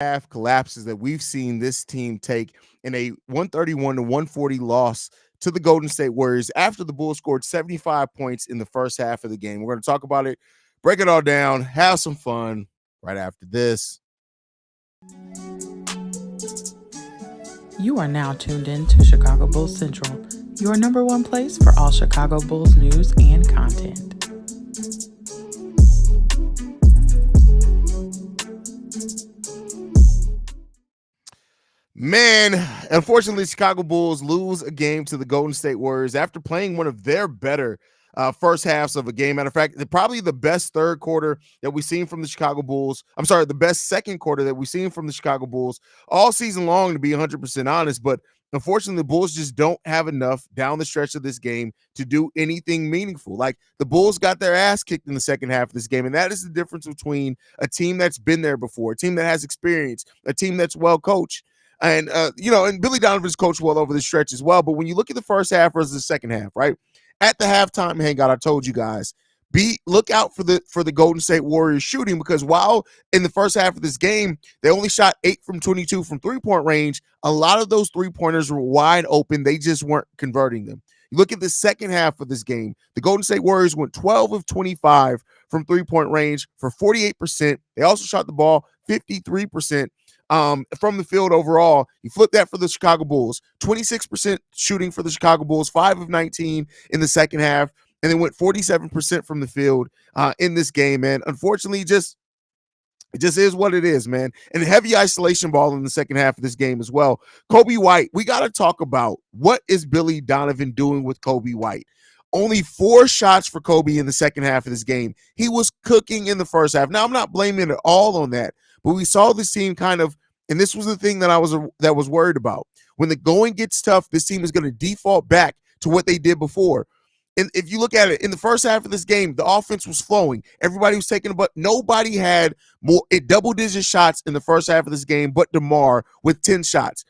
half collapses that we've seen this team take in a 131 to 140 loss to the Golden State Warriors after the Bulls scored 75 points in the first half of the game. We're going to talk about it, break it all down, have some fun right after this. You are now tuned in to Chicago Bulls Central, your number one place for all Chicago Bulls news and content. Man, unfortunately, Chicago Bulls lose a game to the Golden State Warriors after playing one of their better first halves of a game. Matter of fact, probably the best third quarter that we've seen from the Chicago Bulls. I'm sorry, the best second quarter that we've seen from the Chicago Bulls all season long, to be 100% honest. But unfortunately, the Bulls just don't have enough down the stretch of this game to do anything meaningful. Like, the Bulls got their ass kicked in the second half of this game, and that is the difference between a team that's been there before, a team that has experience, a team that's well coached. And and Billy Donovan's coached well over the stretch as well. But when you look at the first half versus the second half, right? At the halftime hangout, I told you guys, look out for the Golden State Warriors shooting, because while in the first half of this game, they only shot 8 from 22 from three-point range, a lot of those three-pointers were wide open. They just weren't converting them. You look at the second half of this game, the Golden State Warriors went 12 of 25 from three-point range for 48%. They also shot the ball 53%. From the field overall. You flip that for the Chicago Bulls, 26% shooting for the Chicago Bulls, 5 of 19 in the second half, and they went 47% from the field in this game, man. Unfortunately, it just is what it is, man. And heavy isolation ball in the second half of this game as well. Kobe White, we got to talk about what is Billy Donovan doing with Kobe White. Only 4 shots for Kobe in the second half of this game. He was cooking in the first half. Now, I'm not blaming it all on that, but we saw this team kind of, and this was the thing that I was worried about. When the going gets tough, this team is going to default back to what they did before. And if you look at it, in the first half of this game, the offense was flowing. Everybody was taking a but nobody had more double-digit shots in the first half of this game but DeMar with 10 shots.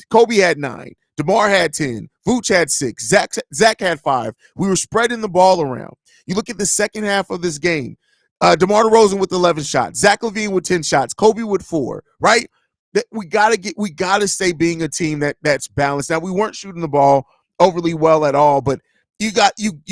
Kobe had 9. DeMar had 10. Vooch had 6. Zach had 5. We were spreading the ball around. You look at the second half of this game, DeMar DeRozan with 11 shots, Zach LaVine with 10 shots, Kobe with 4, right? We gotta stay being a team that's balanced. Now, we weren't shooting the ball overly well at all, but you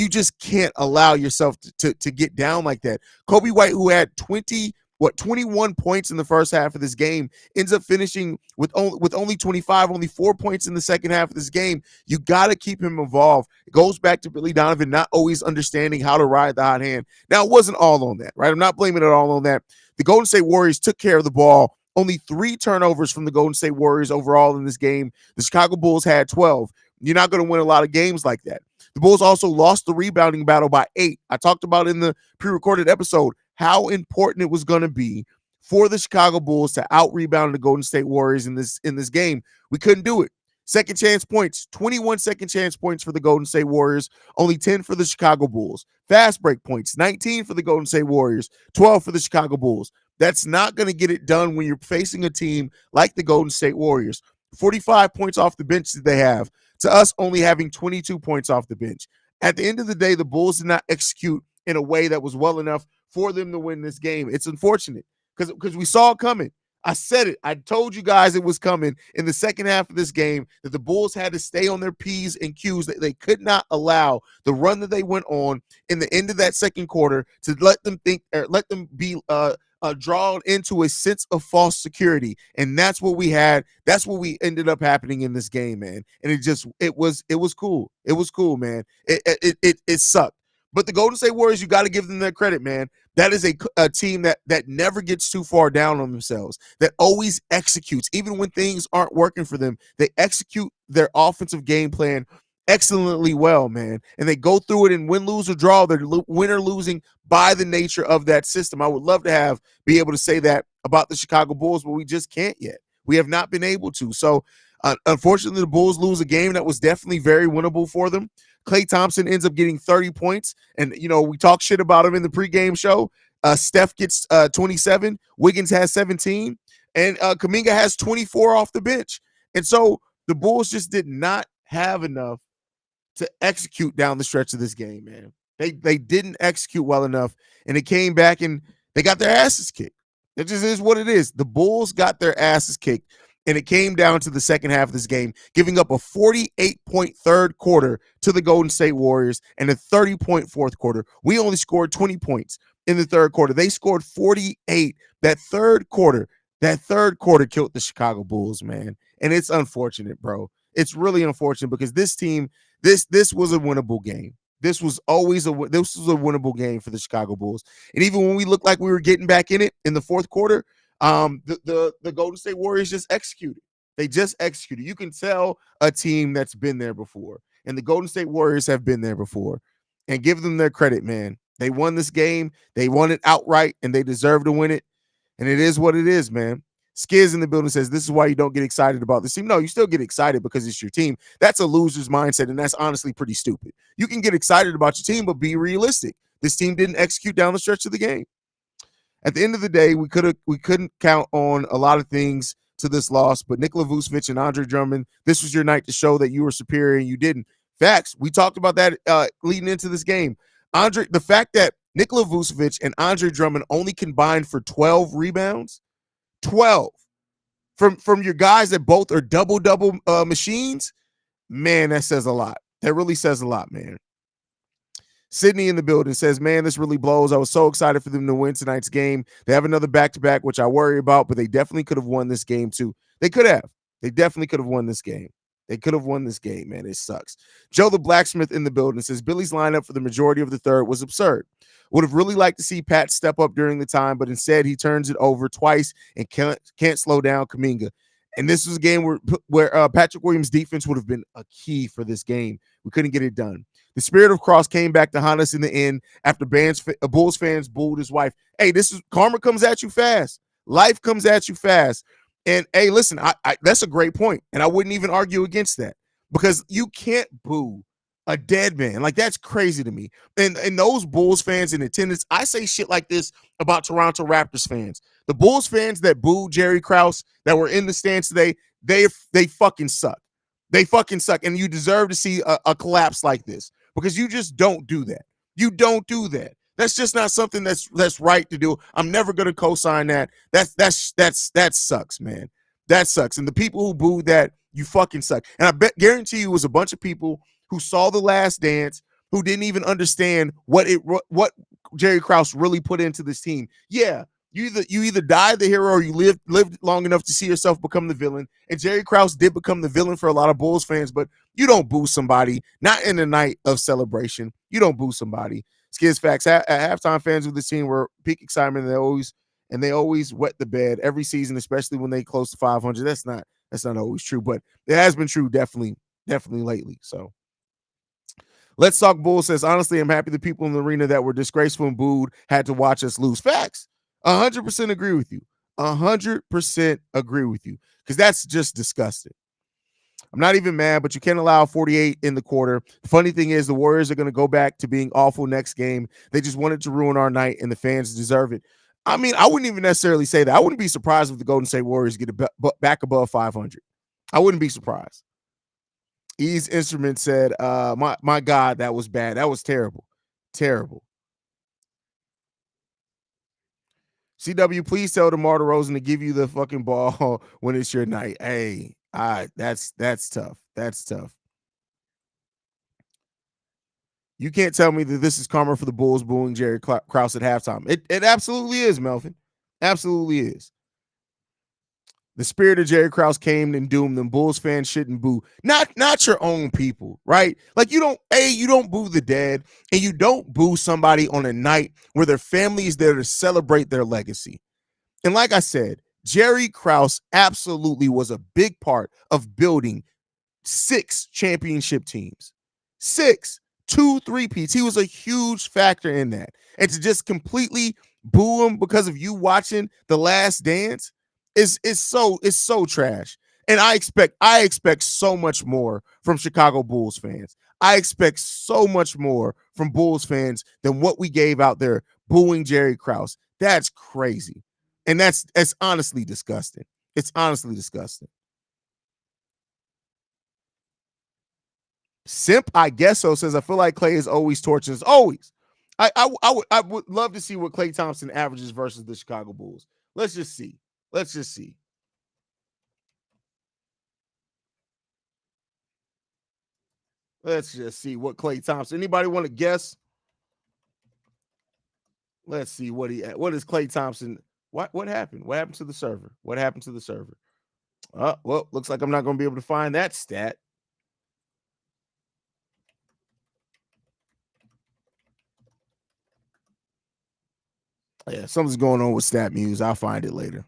just can't allow yourself to get down like that. Kobe White, who had 21 points in the first half of this game, ends up finishing with only 25, only 4 points in the second half of this game. You got to keep him involved. It goes back to Billy Donovan not always understanding how to ride the hot hand. Now, it wasn't all on that, right? I'm not blaming it all on that. The Golden State Warriors took care of the ball. Only 3 turnovers from the Golden State Warriors overall in this game. The Chicago Bulls had 12. You're not going to win a lot of games like that. The Bulls also lost the rebounding battle by 8. I talked about in the pre-recorded episode how important it was going to be for the Chicago Bulls to out-rebound the Golden State Warriors in this game. We couldn't do it. Second chance points, 21 second chance points for the Golden State Warriors, only 10 for the Chicago Bulls. Fast break points, 19 for the Golden State Warriors, 12 for the Chicago Bulls. That's not going to get it done when you're facing a team like the Golden State Warriors. 45 points off the bench that they have, to us only having 22 points off the bench. At the end of the day, the Bulls did not execute in a way that was well enough for them to win this game. It's unfortunate because we saw it coming. I said it. I told you guys it was coming in the second half of this game, that the Bulls had to stay on their P's and Q's, that they could not allow the run that they went on in the end of that second quarter to let them be drawn into a sense of false security. And that's what we had. That's what we ended up happening in this game, man. And it was cool. It was cool, man. It sucked. But the Golden State Warriors, you got to give them their credit, man. That is a team that never gets too far down on themselves, that always executes. Even when things aren't working for them, they execute their offensive game plan excellently well, man. And they go through it and win, lose, or draw. They're win or losing by the nature of that system. I would love to be able to say that about the Chicago Bulls, but we just can't yet. We have not been able to. So, unfortunately, the Bulls lose a game that was definitely very winnable for them. Klay Thompson ends up getting 30 points. And, we talk shit about him in the pregame show. Steph gets 27. Wiggins has 17. And Kuminga has 24 off the bench. And so the Bulls just did not have enough to execute down the stretch of this game, man. They didn't execute well enough. And it came back and they got their asses kicked. It just is what it is. The Bulls got their asses kicked, and it came down to the second half of this game, giving up a 48-point third quarter to the Golden State Warriors and a 30-point fourth quarter. We only scored 20 points in the third quarter. They scored 48. That third quarter killed the Chicago Bulls, man. And it's unfortunate, bro. It's really unfortunate because this team, this was a winnable game. This was a winnable game for the Chicago Bulls. And even when we looked like we were getting back in it in the fourth quarter, the Golden State Warriors just executed. They just executed. You can tell a team that's been there before. And the Golden State Warriors have been there before. And give them their credit, man. They won this game. They won it outright, and they deserve to win it. And it is what it is, man. Skiz in the building says this is why you don't get excited about this team. No, you still get excited because it's your team. That's a loser's mindset, and that's honestly pretty stupid. You can get excited about your team, but be realistic. This team didn't execute down the stretch of the game. At the end of the day, we couldn't count on a lot of things to this loss, but Nikola Vucevic and Andre Drummond, this was your night to show that you were superior, and you didn't. Facts. We talked about that leading into this game. The fact that Nikola Vucevic and Andre Drummond only combined for 12 rebounds, 12 from your guys that both are double machines, man, that says a lot. That really says a lot, man. Sydney in the building says, man, this really blows. I was so excited for them to win tonight's game. They have another back-to-back, which I worry about, but they definitely could have won this game too. They could have. They definitely could have won this game. They could have won this game, man. It sucks. Joe the Blacksmith in the building says, Billy's lineup for the majority of the third was absurd. Would have really liked to see Pat step up during the time, but instead he turns it over twice and can't slow down Kuminga. And this was a game where Patrick Williams' defense would have been a key for this game. We couldn't get it done. The spirit of Cross came back to haunt us in the end after Bulls fans booed his wife. Hey, karma comes at you fast. Life comes at you fast. And hey, listen, I that's a great point, and I wouldn't even argue against that because you can't boo a dead man. Like, that's crazy to me. And those Bulls fans in attendance, I say shit like this about Toronto Raptors fans. The Bulls fans that booed Jerry Krause that were in the stands today, they fucking suck. They fucking suck, and you deserve to see a collapse like this because you just don't do that. You don't do that. That's just not something that's right to do. I'm never gonna co-sign that. That sucks, man. That sucks. And the people who booed that, you fucking suck. And I guarantee you it was a bunch of people who saw The Last Dance who didn't even understand what Jerry Krause really put into this team. Yeah, you either die the hero or you lived long enough to see yourself become the villain. And Jerry Krause did become the villain for a lot of Bulls fans, but you don't boo somebody, not in the night of celebration. You don't boo somebody. Skiz facts. At halftime, fans of this team were peak excitement. And they always wet the bed every season, especially when they close to 500. That's not always true, but it has been true definitely lately. So Let's Talk Bulls says, honestly, I'm happy the people in the arena that were disgraceful and booed had to watch us lose. Facts. 100% agree with you. 100% agree with you because that's just disgusting. I'm not even mad, but you can't allow 48 in the quarter. The funny thing is the Warriors are going to go back to being awful next game. They just wanted to ruin our night, and the fans deserve it. I mean, I wouldn't even necessarily say that. I wouldn't be surprised if the Golden State Warriors get back above 500. I wouldn't be surprised. Ease Instrument said, my God, that was bad. That was terrible. Terrible. CW, please tell DeMar DeRozan to give you the fucking ball when it's your night. Hey, that's tough. That's tough. You can't tell me that this is karma for the Bulls booing Jerry Krause at halftime. It absolutely is, Melvin. Absolutely is. The spirit of Jerry Krause came and doomed them. Bulls fans shouldn't boo. Not your own people, right? Like, you don't boo the dead, and you don't boo somebody on a night where their family is there to celebrate their legacy. And like I said, Jerry Krause absolutely was a big part of building 6 championship teams. 6, 2 3-peats. He was a huge factor in that. And to just completely boo him because of you watching The Last Dance is so trash. And I expect so much more from Chicago Bulls fans. I expect so much more from Bulls fans than what we gave out there booing Jerry Krause. That's crazy. And that's honestly disgusting. It's honestly disgusting. Simp, I guess so, says, I feel like Klay is always torching us. Always. I would love to see what Klay Thompson averages versus the Chicago Bulls. Let's just see. Let's just see. Let's just see what Klay Thompson. Anybody want to guess? Let's see what is Klay Thompson. What happened? What happened to the server? What happened to the server? Well, looks like I'm not going to be able to find that stat. Yeah, something's going on with Stat Muse. I'll find it later.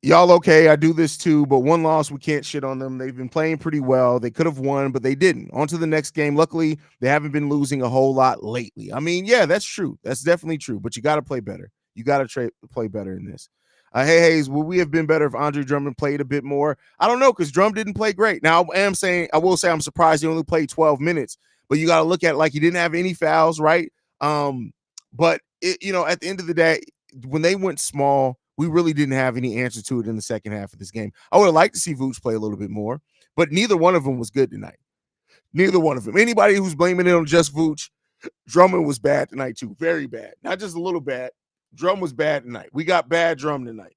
Y'all okay? I do this too, but one loss, we can't shit on them. They've been playing pretty well. They could have won, but they didn't. On to the next game. Luckily, they haven't been losing a whole lot lately. I mean, yeah, that's true. That's definitely true, but you got to play better. You got to play better in this. Hey, Haize, would we have been better if Andre Drummond played a bit more? I don't know, because Drum didn't play great. Now, I will say I'm surprised he only played 12 minutes, but you got to look at it like he didn't have any fouls, right? But at the end of the day, when they went small, we really didn't have any answer to it in the second half of this game. I would have liked to see Vooch play a little bit more, but neither one of them was good tonight. Neither one of them. Anybody who's blaming it on just Vooch, Drummond was bad tonight too. Very bad. Not just a little bad. Drum was bad tonight. We got bad Drum tonight.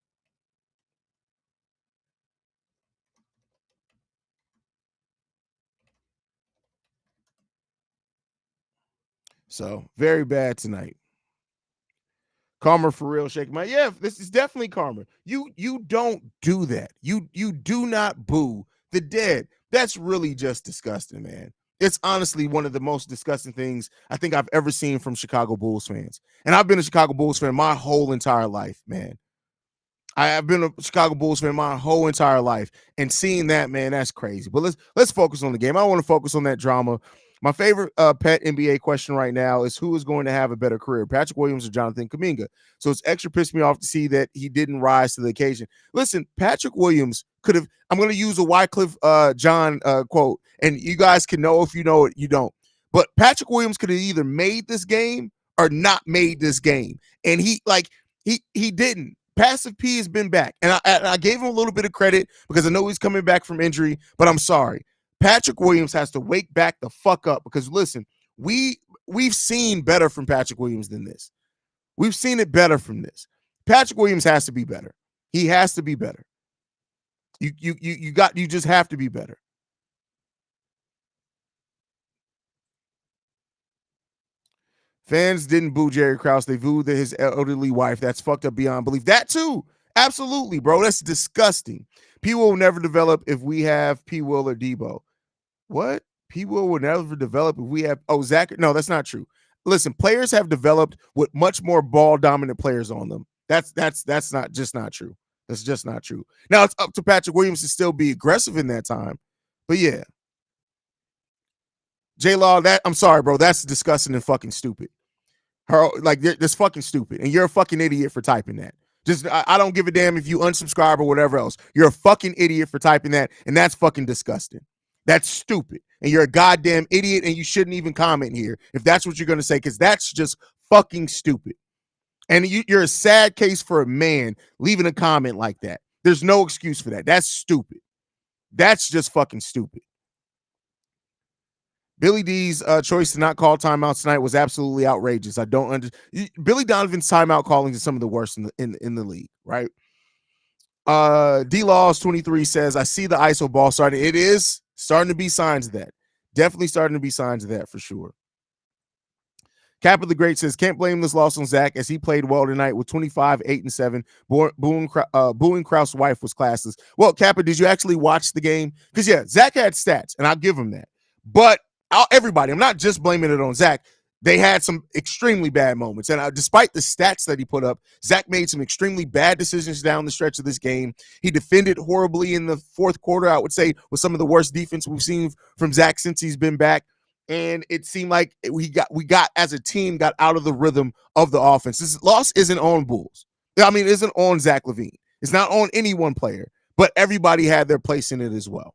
So very bad tonight. Karma for real, shake my yeah. This is definitely karma. You don't do that. You do not boo the dead. That's really just disgusting, man. It's honestly one of the most disgusting things I think I've ever seen from Chicago Bulls fans. And I've been a Chicago Bulls fan my whole entire life, man. I have been a Chicago Bulls fan my whole entire life, and seeing that, man, that's crazy. But let's focus on the game. I don't want to focus on that drama. My favorite pet NBA question right now is who is going to have a better career, Patrick Williams or Jonathan Kuminga? So it's extra pissed me off to see that he didn't rise to the occasion. Listen, Patrick Williams could have. I'm going to use a Wycliffe John quote, and you guys can know if you know it, you don't. But Patrick Williams could have either made this game or not made this game, and he didn't. Passive P has been back, and I gave him a little bit of credit because I know he's coming back from injury, but I'm sorry. Patrick Williams has to wake back the fuck up because listen, we've seen better from Patrick Williams than this. We've seen it better from this. Patrick Williams has to be better. He has to be better. You just have to be better. Fans didn't boo Jerry Krause. They booed his elderly wife. That's fucked up beyond belief. That too. Absolutely, bro. That's disgusting. P will never develop if we have P Will or Debo. What? P will never develop if we have Zach. No, that's not true. Listen, players have developed with much more ball dominant players on them. That's not true. That's just not true. Now it's up to Patrick Williams to still be aggressive in that time. But yeah. J Law, I'm sorry, bro. That's disgusting and fucking stupid. That's fucking stupid. And you're a fucking idiot for typing that. I don't give a damn if you unsubscribe or whatever else. You're a fucking idiot for typing that, and that's fucking disgusting. That's stupid. And you're a goddamn idiot, and you shouldn't even comment here if that's what you're going to say, because that's just fucking stupid. And you're a sad case for a man leaving a comment like that. There's no excuse for that. That's stupid. That's just fucking stupid. Billy D's choice to not call timeouts tonight was absolutely outrageous. I don't understand. Billy Donovan's timeout calling is some of the worst in the league, right? D Laws 23 says, I see the ISO ball starting. It is starting to be signs of that. Definitely starting to be signs of that for sure. Cap of the Great says, can't blame this loss on Zach as he played well tonight with 25, 8, and 7. Booing Krause's wife was classless. Well, Kappa, did you actually watch the game? Because, yeah, Zach had stats, and I'll give him that. But everybody, I'm not just blaming it on Zach. They had some extremely bad moments. And despite the stats that he put up, Zach made some extremely bad decisions down the stretch of this game. He defended horribly in the fourth quarter, I would say, with some of the worst defense we've seen from Zach since he's been back. And it seemed like we got as a team got out of the rhythm of the offense. This loss isn't on Bulls. I mean, it isn't on Zach LaVine. It's not on any one player, but everybody had their place in it as well.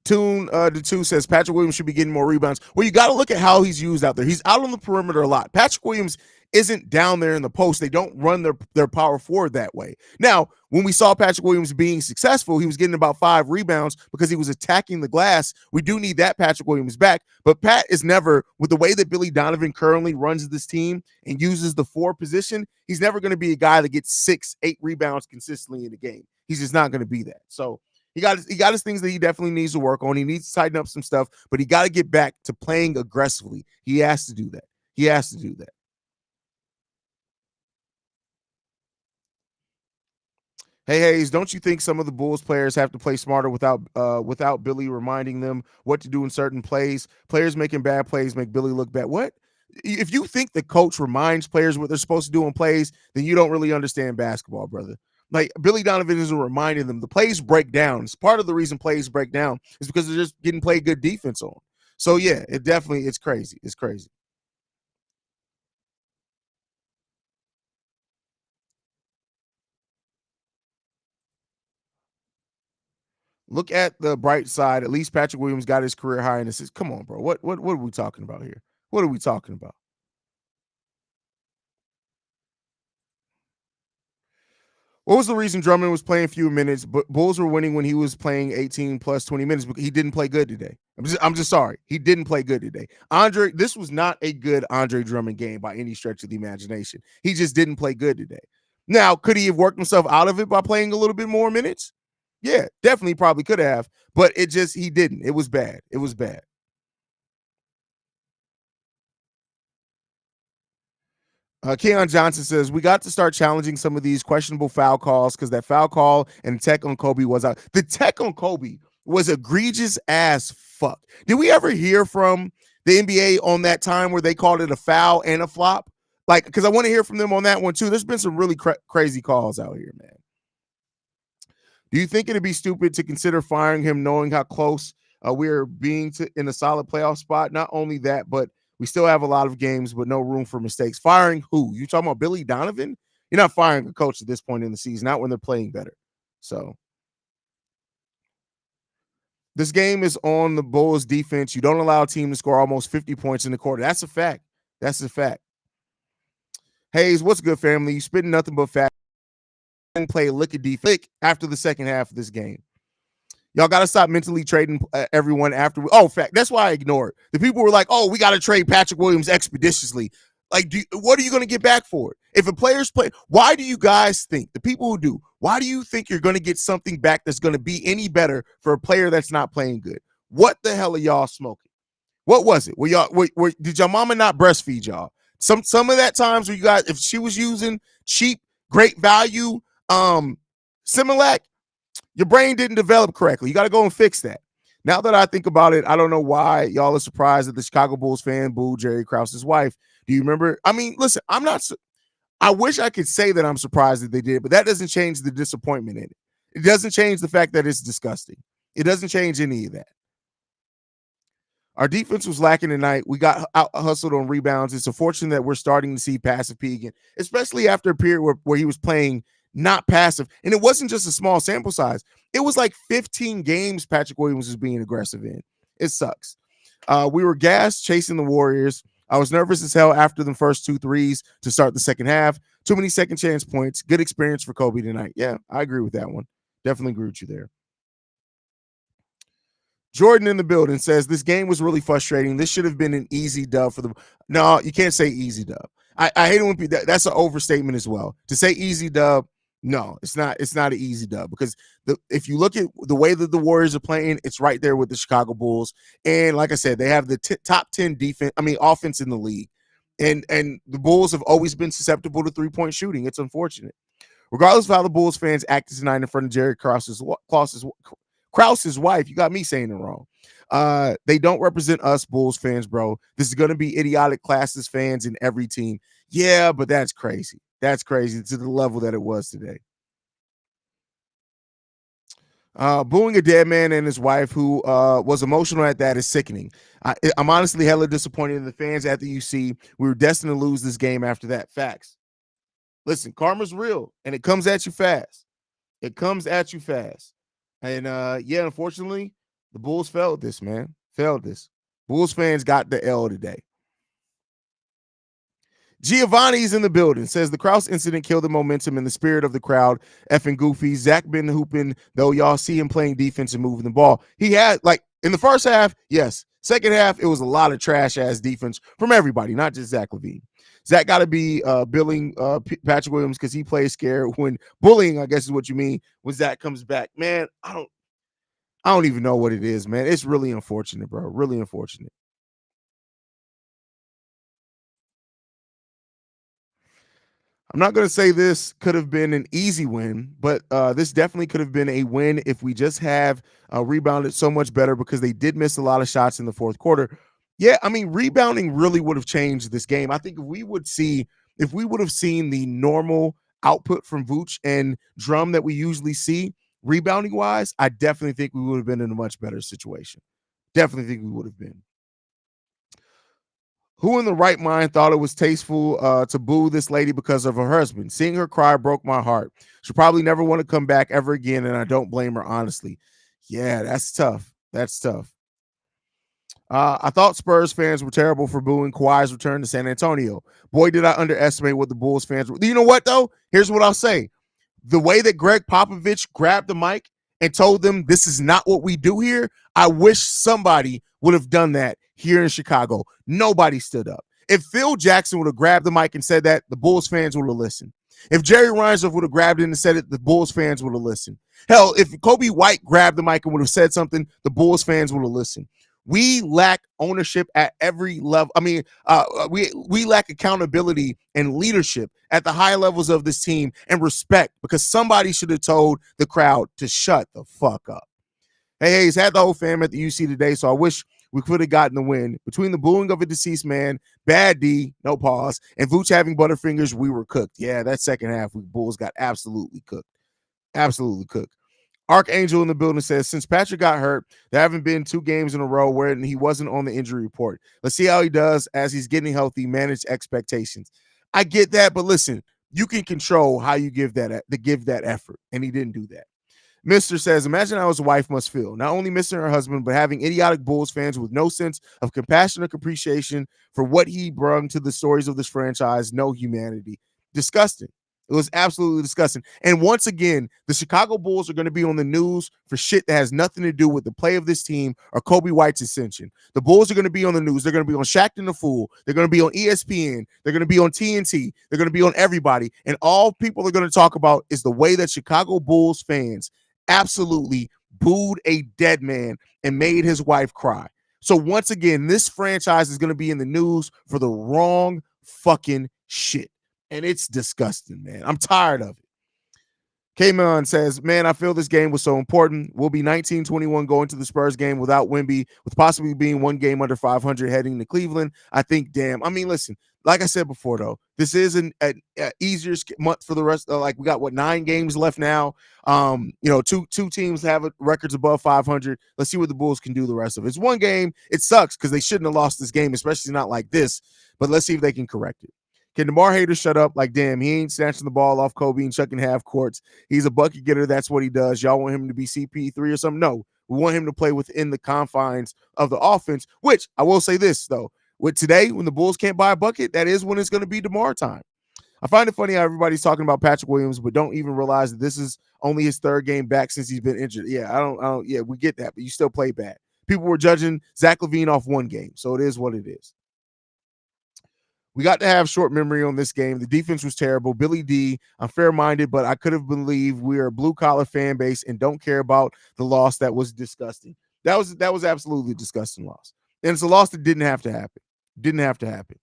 Tune the two says Patrick Williams should be getting more rebounds. Well, you got to look at how he's used out there. He's out on the perimeter a lot. Patrick Williams isn't down there in the post. They don't run their power forward that way. Now, when we saw Patrick Williams being successful, he was getting about 5 rebounds because he was attacking the glass. We do need that Patrick Williams back, but Pat is never, with the way that Billy Donovan currently runs this team and uses the 4 position, he's never going to be a guy that gets 6, 8 rebounds consistently in a game. He's just not going to be that. So he got his things that he definitely needs to work on. He needs to tighten up some stuff, but he got to get back to playing aggressively. He has to do that. He has to do that. Hey, Haize, don't you think some of the Bulls players have to play smarter without Billy reminding them what to do in certain plays? Players making bad plays make Billy look bad. What? If you think the coach reminds players what they're supposed to do in plays, then you don't really understand basketball, brother. Like Billy Donovan isn't reminding them. The plays break down. It's part of the reason plays break down is because they're just getting played good defense on. So yeah, it's crazy. It's crazy. Look at the bright side. At least Patrick Williams got his career high in assists. Come on, bro. What are we talking about here? What are we talking about? What was the reason Drummond was playing few minutes, but Bulls were winning when he was playing 18 plus 20 minutes? Because he didn't play good today. I'm just sorry. He didn't play good today. This was not a good Andre Drummond game by any stretch of the imagination. He just didn't play good today. Now, could he have worked himself out of it by playing a little bit more minutes? Yeah, definitely probably could have, but he didn't. It was bad. It was bad. Keon Johnson says we got to start challenging some of these questionable foul calls because that foul call and tech on Kobe was out. The tech on Kobe was egregious as fuck. Did we ever hear from the NBA on that time where they called it a foul and a flop? Like, because I want to hear from them on that one too. There's been some really crazy calls out here, man. Do you think it'd be stupid to consider firing him, knowing how close we're being to in a solid playoff spot? Not only that, but we still have a lot of games, but no room for mistakes. Firing who? You talking about Billy Donovan? You're not firing a coach at this point in the season, not when they're playing better. So this game is on the Bulls defense. You don't allow a team to score almost 50 points in the quarter. That's a fact. That's a fact. Haize, what's good, family? You spitting nothing but fat. Play lick a defense after the second half of this game. Y'all got to stop mentally trading everyone after. Fact. That's why I ignore it. The people were like, oh, we got to trade Patrick Williams expeditiously. Like, what are you going to get back for it? If a player's play, why do you guys think, the people who do, why do you think you're going to get something back that's going to be any better for a player that's not playing good? What the hell are y'all smoking? What was it? Did your mama not breastfeed y'all? Some of that times where you guys, if she was using cheap, great value, Similac, your brain didn't develop correctly. You got to go and fix that. Now that I think about it, I don't know why y'all are surprised that the Chicago Bulls fan booed Jerry Krause's wife. Do you remember? I mean, listen, I wish I could say that I'm surprised that they did, but that doesn't change the disappointment in it. It doesn't change the fact that it's disgusting. It doesn't change any of that. Our defense was lacking tonight. We got out hustled on rebounds. It's unfortunate that we're starting to see passive P again, especially after a period where he was playing not passive. And it wasn't just a small sample size. It was like 15 games Patrick Williams was being aggressive in. It sucks. We were gassed chasing the Warriors. I was nervous as hell after the first 2 threes to start the second half. Too many second chance points. Good experience for Kobe tonight. Yeah, I agree with that one. Definitely agree with you there. Jordan in the building says this game was really frustrating. This should have been an easy dub for them. No, you can't say easy dub. I hate it when people, that's an overstatement as well. To say easy dub, no, it's not. It's not an easy dub because if you look at the way that the Warriors are playing, it's right there with the Chicago Bulls. And like I said, they have the top 10 offense in the league. And the Bulls have always been susceptible to 3-point shooting. It's unfortunate. Regardless of how the Bulls fans acted tonight in front of Jerry Krause's wife, you got me saying it wrong. They don't represent us Bulls fans, bro. This is going to be idiotic classes fans in every team. Yeah, but that's crazy. That's crazy to the level that it was today. Booing a dead man and his wife who was emotional at that is sickening. I'm honestly hella disappointed in the fans at the UC. We were destined to lose this game after that. Facts. Listen, karma's real, and it comes at you fast. It comes at you fast. And unfortunately, the Bulls failed this, man. Failed this. Bulls fans got the L today. Giovanni's in the building. Says the Kraus incident killed the momentum and the spirit of the crowd. Effing goofy. Zach been hooping, though y'all see him playing defense and moving the ball. He had, like, in the first half, yes. Second half, it was a lot of trash ass defense from everybody, not just Zach LaVine. Zach got to be billing Patrick Williams because he plays scared when bullying, I guess is what you mean, when Zach comes back. Man, I don't even know what it is, man. It's really unfortunate, bro. Really unfortunate. I'm not going to say this could have been an easy win, but this definitely could have been a win if we just have rebounded so much better because they did miss a lot of shots in the fourth quarter. Yeah, I mean, rebounding really would have changed this game. I think if we would have seen the normal output from Vooch and Drum that we usually see rebounding wise, I definitely think we would have been in a much better situation. Definitely think we would have been. Who in the right mind thought it was tasteful to boo this lady because of her husband? Seeing her cry broke my heart. She'll probably never want to come back ever again, and I don't blame her, honestly. Yeah, that's tough. That's tough. I thought Spurs fans were terrible for booing Kawhi's return to San Antonio. Boy, did I underestimate what the Bulls fans were. You know what, though? Here's what I'll say. The way that Greg Popovich grabbed the mic and told them this is not what we do here, I wish somebody would have done that here in Chicago. Nobody stood up. If Phil Jackson would have grabbed the mic and said that, the Bulls fans would have listened. If Jerry Reinsdorf would have grabbed it and said it, the Bulls fans would have listened. Hell, if Kobe White grabbed the mic and would have said something, the Bulls fans would have listened. We lack ownership at every level. I mean, we lack accountability and leadership at the high levels of this team and respect because somebody should have told the crowd to shut the fuck up. Hey, Haize had the whole fam at the UC today, so I wish we could have gotten the win. Between the booing of a deceased man, bad D, no pause, and Vooch having butterfingers, we were cooked. Yeah, that second half, we Bulls got absolutely cooked. Absolutely cooked. Archangel in the building says, since Patrick got hurt, there haven't been 2 games in a row where he wasn't on the injury report. Let's see how he does as he's getting healthy, manage expectations. I get that, but listen, you can control how you give that effort, and he didn't do that. Mr. says, imagine how his wife must feel, not only missing her husband, but having idiotic Bulls fans with no sense of compassion or appreciation for what he brought to the stories of this franchise, no humanity. Disgusting. It was absolutely disgusting. And once again, the Chicago Bulls are going to be on the news for shit that has nothing to do with the play of this team or Kobe White's ascension. The Bulls are going to be on the news. They're going to be on Shaqtin' a Fool. They're going to be on ESPN. They're going to be on TNT. They're going to be on everybody. And all people are going to talk about is the way that Chicago Bulls fans absolutely booed a dead man and made his wife cry. So once again, this franchise is going to be in the news for the wrong fucking shit. And it's disgusting, man. I'm tired of it. K-Man says, man, I feel this game was so important. We'll be 19-21 going to the Spurs game without Wemby, with possibly being 1 game under 500 heading to Cleveland. I think, damn. I mean, listen, like I said before, though, this is an easier month for the rest. Like, we got, 9 games left now. Two teams have records above 500. Let's see what the Bulls can do the rest of it. It's 1 game. It sucks because they shouldn't have lost this game, especially not like this. But let's see if they can correct it. Can DeMar haters shut up? Like, damn, he ain't snatching the ball off Kobe and chucking half courts. He's a bucket getter. That's what he does. Y'all want him to be CP3 or something? No. We want him to play within the confines of the offense, which I will say this, though. With today, when the Bulls can't buy a bucket, that is when it's going to be DeMar time. I find it funny how everybody's talking about Patrick Williams, but don't even realize that this is only his 3rd game back since he's been injured. Yeah, I don't. Yeah, we get that, but you still play bad. People were judging Zach LaVine off 1 game, so it is what it is. We got to have short memory on this game. The defense was terrible. Billy D, I'm fair-minded, but I could have believed we are a blue-collar fan base and don't care about the loss. That was disgusting. That was absolutely a disgusting loss. And it's a loss that didn't have to happen. Didn't have to happen.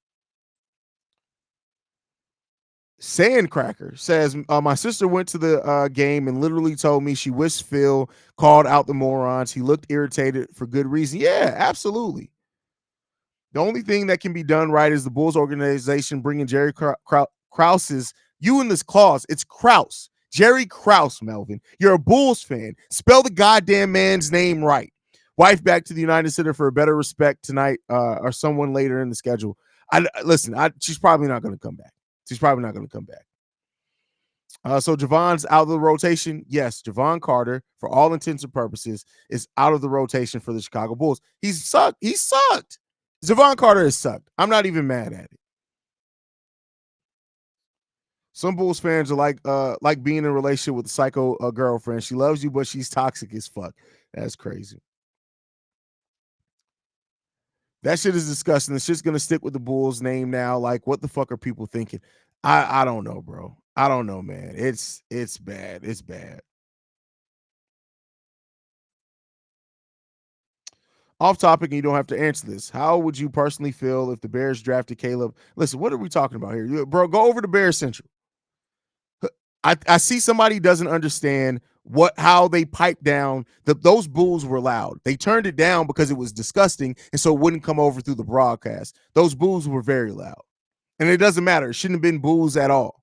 Sandcracker says, my sister went to the game and literally told me she wished Phil called out the morons. He looked irritated for good reason. Yeah, absolutely. The only thing that can be done right is the Bulls organization bringing Jerry Krause's, you in this clause, it's Krause. Jerry Krause, Melvin. You're a Bulls fan. Spell the goddamn man's name right. Wife back to the United Center for a better respect tonight or someone later in the schedule. She's probably not going to come back. She's probably not going to come back. So Javon's out of the rotation. Yes, Javon Carter, for all intents and purposes, is out of the rotation for the Chicago Bulls. He's sucked. He sucked. Javon Carter has sucked. I'm not even mad at it. Some Bulls fans are like being in a relationship with a psycho girlfriend. She loves you, but she's toxic as fuck. That's crazy. That shit is disgusting. The shit's gonna stick with the Bulls name now. Like, what the fuck are people thinking? I don't know, bro. I don't know, man. It's bad. It's bad. Off topic, and you don't have to answer this. How would you personally feel if the Bears drafted Caleb? Listen, what are we talking about here? Bro, go over to Bears Central. I see somebody doesn't understand how they piped down those Bulls were loud. They turned it down because it was disgusting, and so it wouldn't come over through the broadcast. Those Bulls were very loud. And it doesn't matter. It shouldn't have been Bulls at all.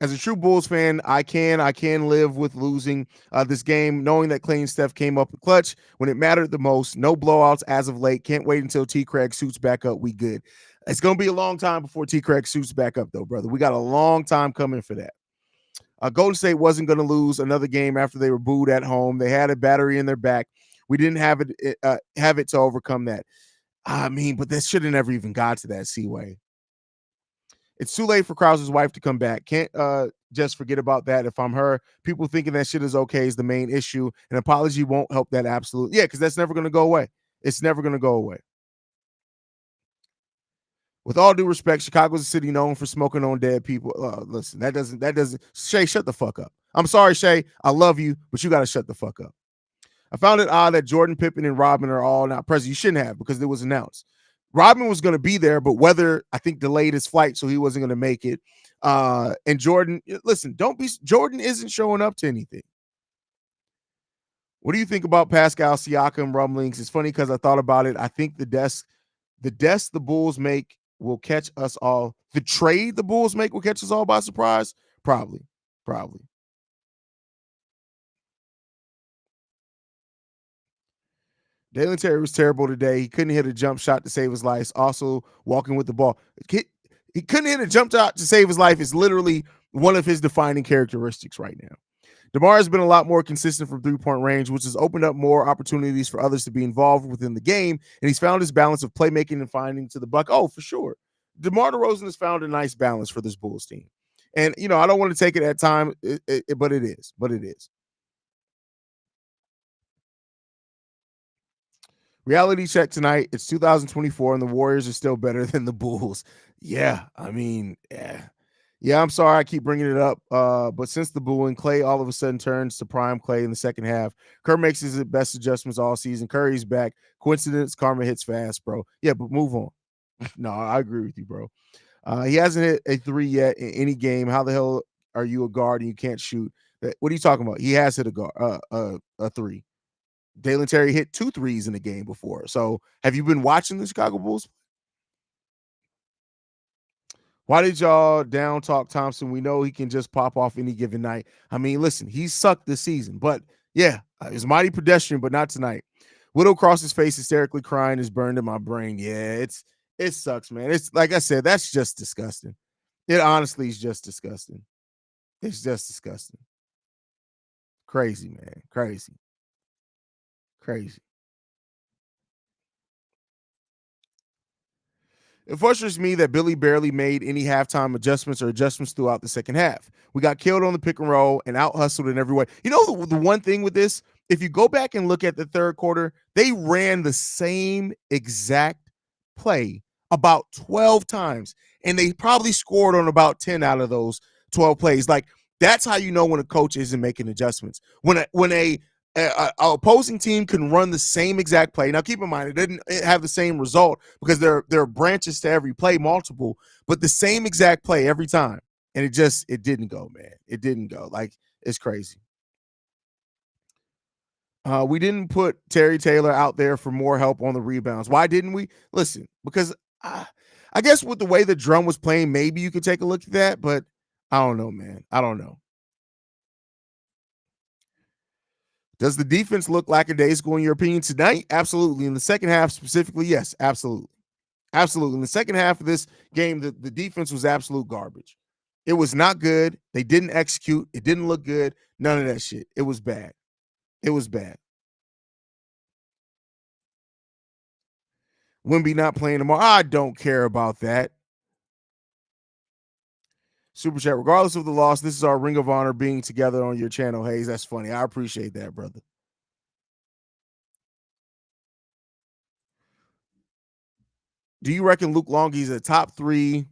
As a true Bulls fan, I can live with losing this game, knowing that Clay and Steph came up clutch when it mattered the most. No blowouts as of late. Can't wait until T. Craig suits back up. We good. It's gonna be a long time before T. Craig suits back up, though, brother. We got a long time coming for that. Golden State wasn't going to lose another game after they were booed at home. They had a battery in their back. We didn't have it to overcome that. I mean, but that should have never even got to that Seaway. It's too late for Krause's wife to come back. Can't just forget about that. If I'm her, people thinking that shit is okay is the main issue. An apology won't help that absolutely. Yeah, because that's never going to go away. It's never going to go away. With all due respect, Chicago's a city known for smoking on dead people. Listen, that doesn't. Shay, shut the fuck up. I'm sorry, Shay. I love you, but you got to shut the fuck up. I found it odd that Jordan, Pippen, and Rodman are all not present. You shouldn't have because it was announced. Rodman was going to be there, but weather, I think, delayed his flight, so he wasn't going to make it. And Jordan, listen, don't be. Jordan isn't showing up to anything. What do you think about Pascal Siakam rumblings? It's funny because I thought about it. I think the Bulls make will catch us all. The trade the Bulls make will catch us all by surprise. Probably. Dalen Terry was terrible today. He couldn't hit a jump shot to save his life. Also, walking with the ball. He couldn't hit a jump shot to save his life is literally one of his defining characteristics right now. DeMar has been a lot more consistent from three-point range, which has opened up more opportunities for others to be involved within the game, and he's found his balance of playmaking and finding to the buck. Oh, for sure. DeMar DeRozan has found a nice balance for this Bulls team. And, I don't want to take it at time, but it is. Reality check tonight. It's 2024, and the Warriors are still better than the Bulls. Yeah, I mean, yeah. I'm sorry I keep bringing it up, but since the booing, Clay all of a sudden turns to prime Clay in the second half. Kerr makes his best adjustments all season. Curry's back. Coincidence? Karma hits fast, bro. Yeah, but move on. No, I agree with you, bro. He hasn't hit a three yet in any game. How the hell are you a guard and you can't shoot? What are you talking about? He has hit a three. Dalen Terry hit 2 threes in the game before. So have you been watching the Chicago Bulls? Why did y'all down talk Thompson? We know he can just pop off any given night. I mean, listen, he sucked this season, but yeah, it's mighty pedestrian, but not tonight. Widow crosses face hysterically crying is burned in my brain. Yeah, it sucks, man. It's like I said, that's just disgusting. It honestly is just disgusting. It's just disgusting. Crazy, man. Crazy. It frustrates me that Billy barely made any halftime adjustments throughout the second half. We got killed on the pick and roll and out hustled in every way. You know, the one thing with this, if you go back and look at the third quarter, they ran the same exact play about 12 times, and they probably scored on about 10 out of those 12 plays. Like, that's how you know when a coach isn't making adjustments. When a opposing team can run the same exact play. Now, keep in mind, it didn't have the same result because there are branches to every play, multiple, but the same exact play every time. And it didn't go, man. It didn't go. Like, it's crazy. We didn't put Terry Taylor out there for more help on the rebounds. Why didn't we? Listen, because I guess with the way the drum was playing, maybe you could take a look at that, but I don't know, man. I don't know. Does the defense look lackadaisical in your opinion tonight? Absolutely. In the second half specifically, yes, absolutely. Absolutely. In the second half of this game, the defense was absolute garbage. It was not good. They didn't execute. It didn't look good. None of that shit. It was bad. It was bad. Wimby not playing tomorrow. I don't care about that. Super chat. Regardless of the loss, this is our Ring of Honor being together on your channel, Haize. That's funny. I appreciate that, brother. Do you reckon Luke Longley's a top 3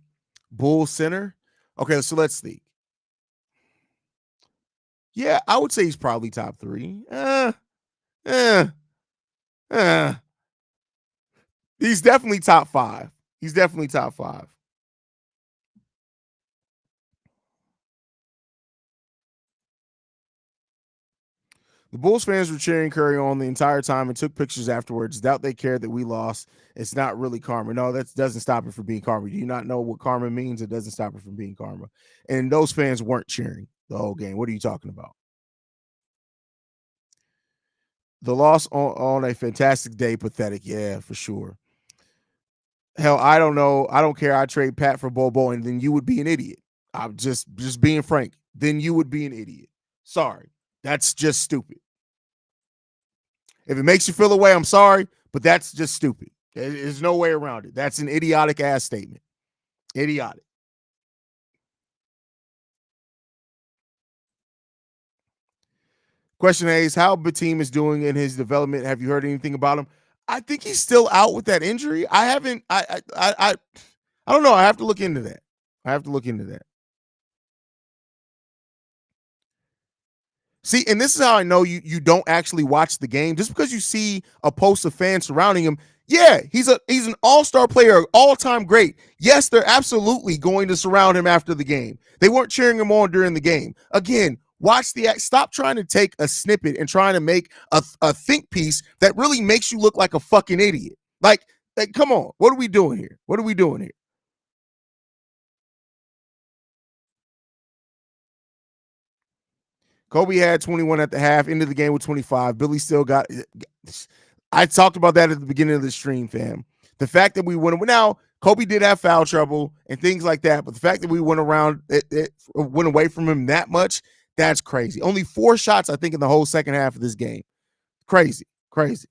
Bull center? Okay, so let's see. Yeah, I would say he's probably top 3. Eh, eh. He's definitely top 5. He's definitely top 5. The Bulls fans were cheering Curry on the entire time and took pictures afterwards. Doubt they cared that we lost. It's not really karma. No, that doesn't stop it from being karma. Do you not know what karma means? It doesn't stop it from being karma. And those fans weren't cheering the whole game. What are you talking about? The loss on a fantastic day, pathetic. Yeah, for sure. Hell, I don't know. I don't care. I trade Pat for Bobo, and then you would be an idiot. I'm just being frank. Then you would be an idiot. Sorry. That's just stupid. If it makes you feel away, I'm sorry, but that's just stupid. There's no way around it. That's an idiotic ass statement. Idiotic. Question A's, how Bateem is doing in his development? Have you heard anything about him? I think he's still out with that injury. I haven't. I don't know. I have to look into that. I have to look into that. See, and this is how I know you don't actually watch the game. Just because you see a post of fans surrounding him, yeah, he's an all-star player, all-time great. Yes, they're absolutely going to surround him after the game. They weren't cheering him on during the game. Again, watch the act. Stop trying to take a snippet and trying to make a think piece that really makes you look like a fucking idiot. Like, come on, what are we doing here? What are we doing here? Kobe had 21 at the half, into the game with 25. Billy still got. I talked about that at the beginning of the stream, fam. The fact that we went now, Kobe did have foul trouble and things like that, but the fact that we went around, it went away from him that much, that's crazy. Only 4 shots, I think, in the whole second half of this game. Crazy, crazy.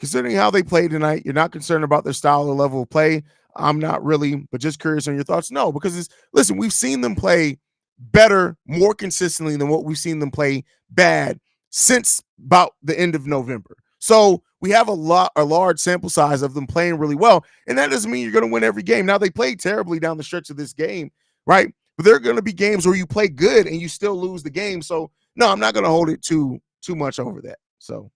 Considering how they played tonight, you're not concerned about their style or level of play. I'm not really, but just curious on your thoughts. No, because listen, we've seen them play better, more consistently than what we've seen them play bad since about the end of November. So we have a large sample size of them playing really well, and that doesn't mean you're going to win every game. Now they played terribly down the stretch of this game, right? But there are going to be games where you play good and you still lose the game. So no, I'm not going to hold it too much over that. So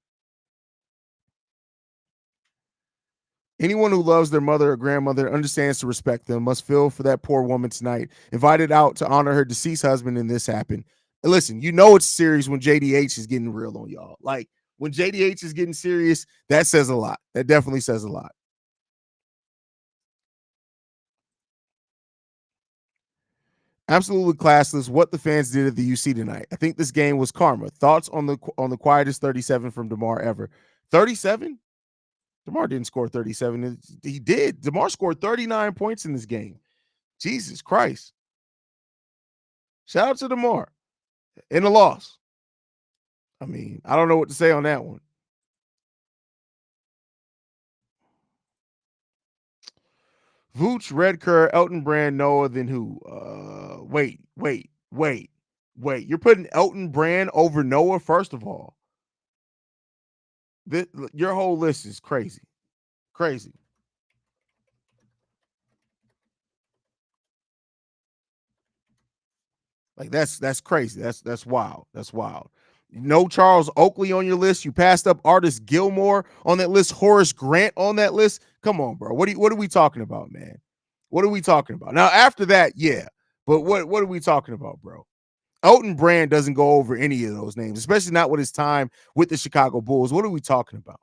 anyone who loves their mother or grandmother understands to respect them, must feel for that poor woman tonight, invited out to honor her deceased husband, and this happened. And listen, you know it's serious when JDH is getting real on y'all. Like, when JDH is getting serious, that says a lot. That definitely says a lot. Absolutely classless what the fans did at the UC tonight. I think this game was karma. Thoughts on the quietest 37 from DeMar ever? 37? DeMar didn't score 37. He did. DeMar scored 39 points in this game. Jesus Christ. Shout out to DeMar in the loss. I mean, I don't know what to say on that one. Vooch, Red Kerr, Elton Brand, Noah, then who? Wait. You're putting Elton Brand over Noah, first of all. Your whole list is crazy. Crazy. Like, that's crazy. That's wild. That's wild. No Charles Oakley on your list. You passed up Artist Gilmore on that list. Horace Grant on that list. Come on, bro. What are we talking about, man? What are we talking about? Now, after that, yeah. But what are we talking about, bro? Elton Brand doesn't go over any of those names, especially not with his time with the Chicago Bulls. What are we talking about?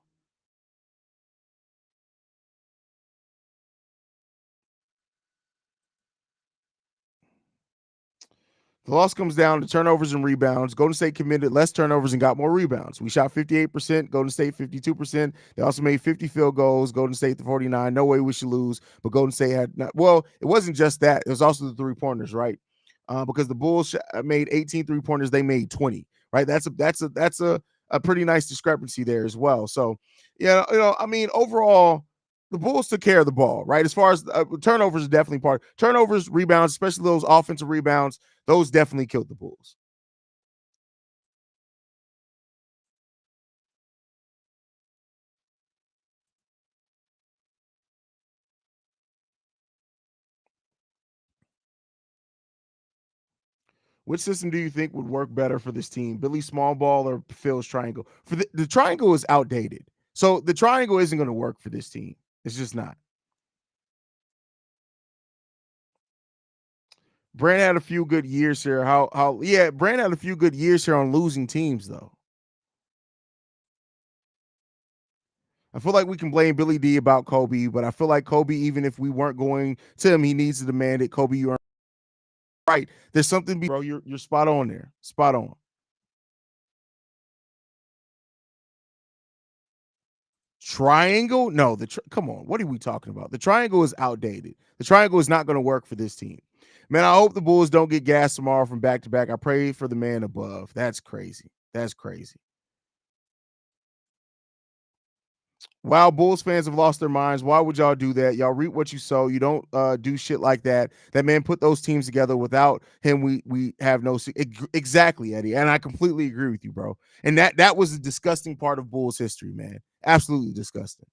The loss comes down to turnovers and rebounds. Golden State committed less turnovers and got more rebounds. We shot 58%, Golden State 52%. They also made 50 field goals, Golden State to 49. No way we should lose, but Golden State had not. Well, it wasn't just that. It was also the three-pointers, right? Because the Bulls made 18 three-pointers, they made 20, right? That's a pretty nice discrepancy there as well. So, yeah, I mean, overall, The Bulls took care of the ball, right? As far as turnovers is definitely part. Turnovers, rebounds, especially those offensive rebounds, those definitely killed the Bulls. Which system do you think would work better for this team? Billy small ball or Phil's triangle? For the triangle is outdated. So the triangle isn't going to work for this team. It's just not. Brand had a few good years here. How yeah, Brand had a few good years here on losing teams though. I feel like we can blame Billy D about Kobe, but I feel like Kobe, even if we weren't going to him, he needs to demand it. Kobe, you are right. There's something, bro. You're spot on there. Spot on. Triangle? No, come on. What are we talking about? The triangle is outdated. The triangle is not going to work for this team. Man, I hope the Bulls don't get gas tomorrow from back to back. I pray for the man above. That's crazy. That's crazy. Wow, Bulls fans have lost their minds. Why would y'all do that? Y'all reap what you sow. You don't do shit like that. That man put those teams together. Without him, we have no exactly, Eddie. And I completely agree with you, bro. And that was a disgusting part of Bulls history, man. Absolutely disgusting.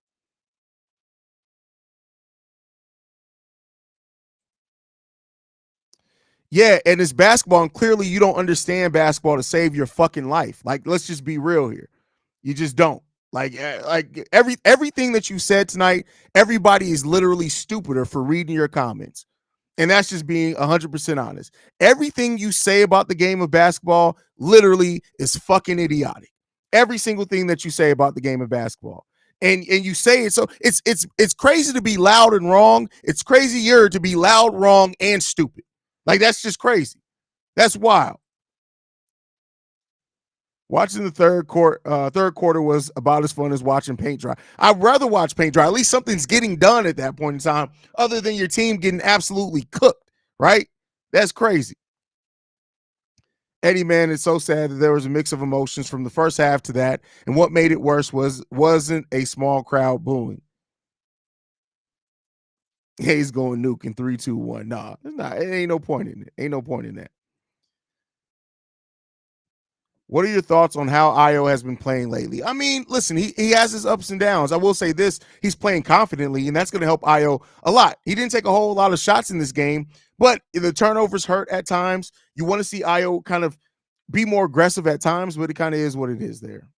Yeah, and it's basketball, and clearly you don't understand basketball to save your fucking life. Like, let's just be real here. You just don't. Like everything that you said tonight, everybody is literally stupider for reading your comments. And that's just being 100% honest. Everything you say about the game of basketball literally is fucking idiotic. Every single thing that you say about the game of basketball. And you say it, so it's crazy to be loud and wrong. It's crazier to be loud, wrong, and stupid. Like, that's just crazy. That's wild. Watching the third quarter was about as fun as watching paint dry. I'd rather watch paint dry. At least something's getting done at that point in time, other than your team getting absolutely cooked, right? That's crazy. Eddie, man, it's so sad that there was a mix of emotions from the first half to that, and what made it worse wasn't a small crowd booing. Haize going nuke in 3, 2, 1. Nah, it's not. It ain't no point in it. Ain't no point in that. What are your thoughts on how Io has been playing lately? I mean, listen, he has his ups and downs. I will say this: he's playing confidently, and that's going to help Io a lot. He didn't take a whole lot of shots in this game, but the turnovers hurt at times. You want to see Io kind of be more aggressive at times, but it kind of is what it is there.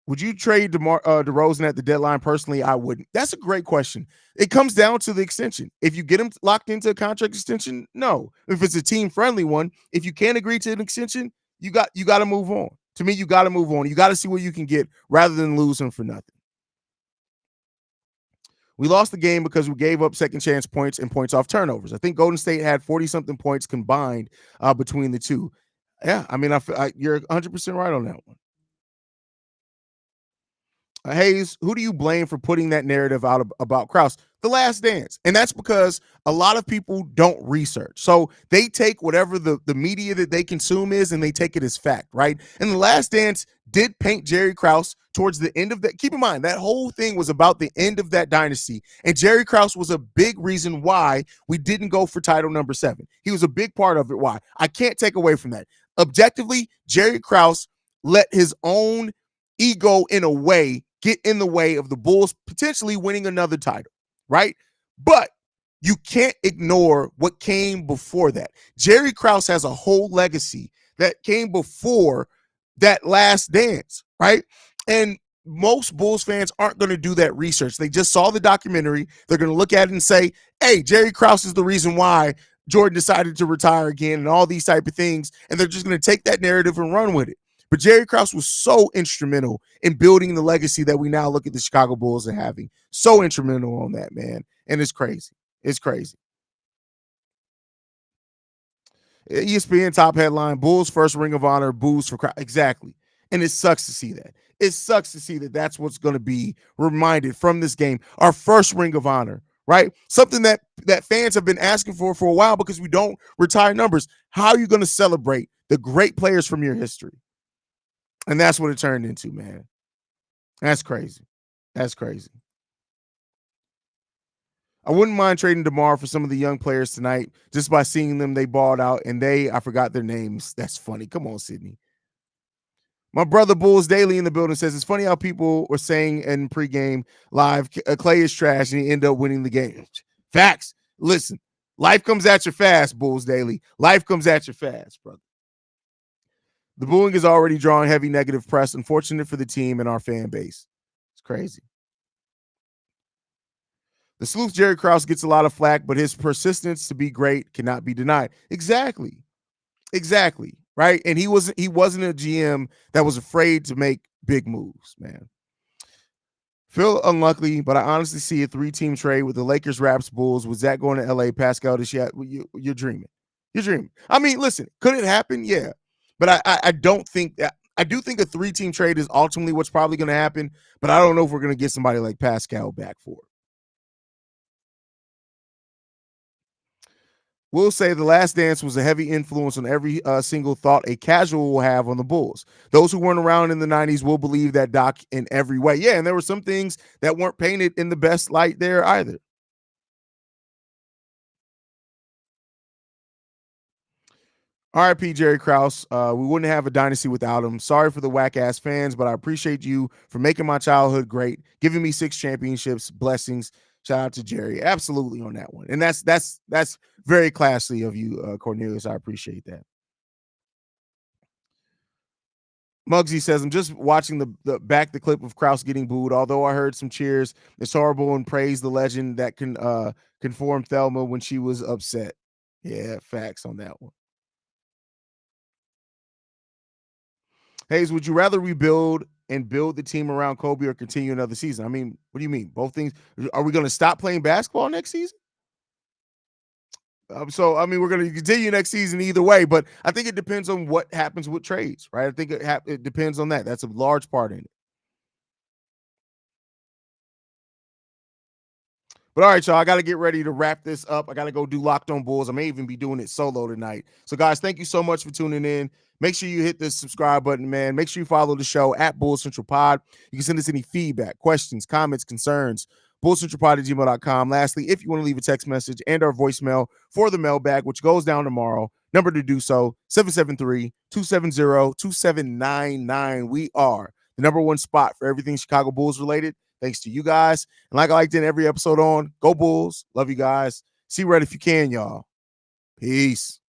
Would you trade DeRozan at the deadline? Personally, I wouldn't. That's a great question. It comes down to the extension. If you get him locked into a contract extension, no. If it's a team friendly one, if you can't agree to an extension, you got to move on. To me, you got to move on. You got to see what you can get rather than lose him for nothing. We lost the game because we gave up second chance points and points off turnovers. I think Golden State had 40 something points combined between the two. Yeah, I mean, you're 100% right on that one. Haize, who do you blame for putting that narrative out about Krause? The Last Dance. And that's because a lot of people don't research. So they take whatever the media that they consume is and they take it as fact, right? And The Last Dance did paint Jerry Krause towards the end of that. Keep in mind, that whole thing was about the end of that dynasty. And Jerry Krause was a big reason why we didn't go for title number 7. He was a big part of it. Why? I can't take away from that. Objectively, Jerry Krause let his own ego, in a way, get in the way of the Bulls potentially winning another title, right? But you can't ignore what came before that. Jerry Krause has a whole legacy that came before that Last Dance, right? And most Bulls fans aren't going to do that research. They just saw the documentary. They're going to look at it and say, hey, Jerry Krause is the reason why Jordan decided to retire again and all these type of things. And they're just going to take that narrative and run with it. But Jerry Krause was so instrumental in building the legacy that we now look at the Chicago Bulls and having. So instrumental on that, man. And it's crazy. It's crazy. ESPN top headline: Bulls first Ring of Honor boos for Krause. Exactly. And it sucks to see that. It sucks to see that that's what's going to be reminded from this game. Our first Ring of Honor, right? Something that fans have been asking for a while because we don't retire numbers. How are you going to celebrate the great players from your history? And that's what it turned into, man. That's crazy. That's crazy. I wouldn't mind trading DeMar for some of the young players tonight just by seeing them. They balled out and I forgot their names. That's funny. Come on, Sydney. My brother Bulls Daily in the building says it's funny how people were saying in pregame live, Clay is trash and he ended up winning the game. Facts. Listen, life comes at you fast, Bulls Daily. Life comes at you fast, brother. The booing is already drawing heavy negative press. Unfortunate for the team and our fan base. It's crazy. The sleuth Jerry Krause gets a lot of flack, but his persistence to be great cannot be denied. Exactly. Exactly. Right. And he wasn't a GM that was afraid to make big moves, man. Feel unlucky, but I honestly see a 3-team trade with the Lakers, Raps, Bulls. Was that going to LA? Pascal this year? You're dreaming. You're dreaming. I mean, listen, could it happen? Yeah. But I don't think that. I do think a 3-team trade is ultimately what's probably going to happen, but I don't know if we're going to get somebody like Pascal back for it. We'll say The Last Dance was a heavy influence on every single thought a casual will have on the Bulls. Those who weren't around in the 90s will believe that doc in every way. Yeah, and there were some things that weren't painted in the best light there either. RIP Jerry Krause. We wouldn't have a dynasty without him. Sorry for the whack ass fans, but I appreciate you for making my childhood great, giving me 6 championships. Blessings. Shout out to Jerry. Absolutely on that one. And that's very classy of you, Cornelius. I appreciate that. Muggsy says, I'm just watching the clip of Krause getting booed. Although I heard some cheers, it's horrible and praise the legend that can conform Thelma when she was upset. Yeah, facts on that one. Haize, would you rather rebuild and build the team around Kobe or continue another season? I mean, what do you mean? Both things. Are we going to stop playing basketball next season? So, I mean, we're going to continue next season either way, but I think it depends on what happens with trades, right? I think it depends on that. That's a large part in it. But all right, y'all, I got to get ready to wrap this up. I got to go do Locked On Bulls. I may even be doing it solo tonight. So, guys, thank you so much for tuning in. Make sure you hit the subscribe button, man. Make sure you follow the show at Bulls Central Pod. You can send us any feedback, questions, comments, concerns, bullcentralpod@gmail.com. Lastly, if you want to leave a text message and our voicemail for the mailbag, which goes down tomorrow, number to do so, 773-270-2799. We are the number one spot for everything Chicago Bulls related. Thanks to you guys. And like I liked in every episode on, go Bulls. Love you guys. See Red if you can, y'all. Peace.